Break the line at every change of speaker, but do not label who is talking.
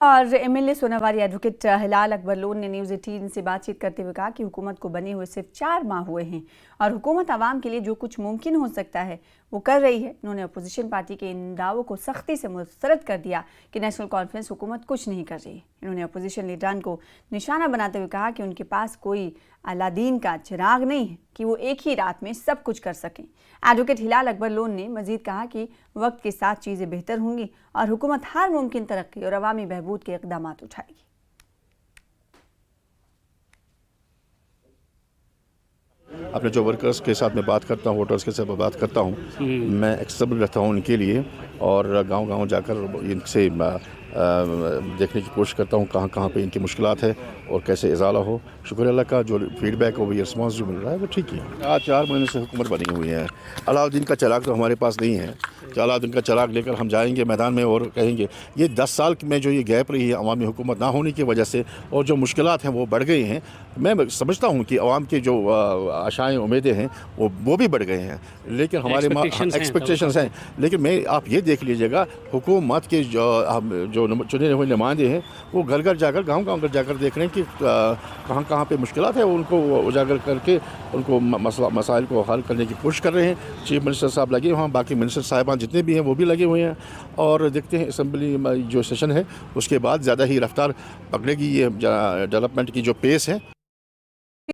और MLA Sonawari advocate हिलाल Akbar loan ने news 18 से बातचीत करते हुए कहा कि हुकूमत को बने हुए सिर्फ 4 माह हुए हैं और हुकूमत आवाम के लिए जो कुछ मुमकिन हो सकता है वो कर रही है। उन्होंने अपोजिशन पार्टी के इन दावों को सख्ती से मुस्तरद कर दिया कि नेशनल कॉन्फ्रेंस हुकूमत कुछ नहीं कर रही। इन्होंने अपोजिशन लीडरान को निशाना बनाते हुए कहा कि उनके पास कोई अलादीन का चिराग नहीं है कि वो एक ही रात में सब कुछ कर सकें। एडवोकेट हिलाल अकबर लोन ने मजीद कहा कि वक्त के साथ चीज़ें बेहतर होंगी और हुकूमत हर मुमकिन तरक्की और अवामी बहबूद के इक़दाम उठाएगी।
अपने जो वर्कर्स के साथ मैं बात करता हूँ, वोटर्स के साथ मैं बात करता हूँ, मैं एक्सेसिबल रहता हूँ उनके लिए और गांव-गांव जाकर इनसे देखने की कोशिश करता हूँ कहाँ पे इनकी मुश्किलात है और कैसे इजाला हो। शुक्र अल्लाह का जो फीडबैक और रिस्पांस जो मिल रहा है वो ठीक ही है। आज 4 महीने से हुकूमत बनी हुई है। अलाउद्दीन का चिराग तो हमारे पास नहीं है। अलाउद्दीन का चिराग लेकर हम जाएंगे मैदान में और कहेंगे ये 10 साल में जो ये गैप रही है अवामी हुकूमत ना होने की वजह से और जो मुश्किलात हैं वो बढ़ गई हैं। मैं समझता हूँ कि अवाम की जो आशाएँ उम्मीदें हैं वो भी बढ़ गए हैं, लेकिन हमारे एक्सपेक्टेशंस हैं। लेकिन मैं आप ये देख लीजिएगा हुकूमत के जो चुने हुए नुमाइंदे हैं वो घर घर जाकर गांव-गांव जाकर देख रहे हैं कि कहाँ पे मुश्किलात है, उनको उजागर करके उनको मसाइल को हल करने की कोशिश कर रहे हैं। चीफ मिनिस्टर साहब लगे वहाँ, बाकी मिनिस्टर साहिबान जितने भी हैं वो भी लगे हुए हैं और देखते हैं असम्बली जो सेशन है उसके बाद ज़्यादा ही रफ्तार पकड़ेगी ये डेवलपमेंट की जो पेस है।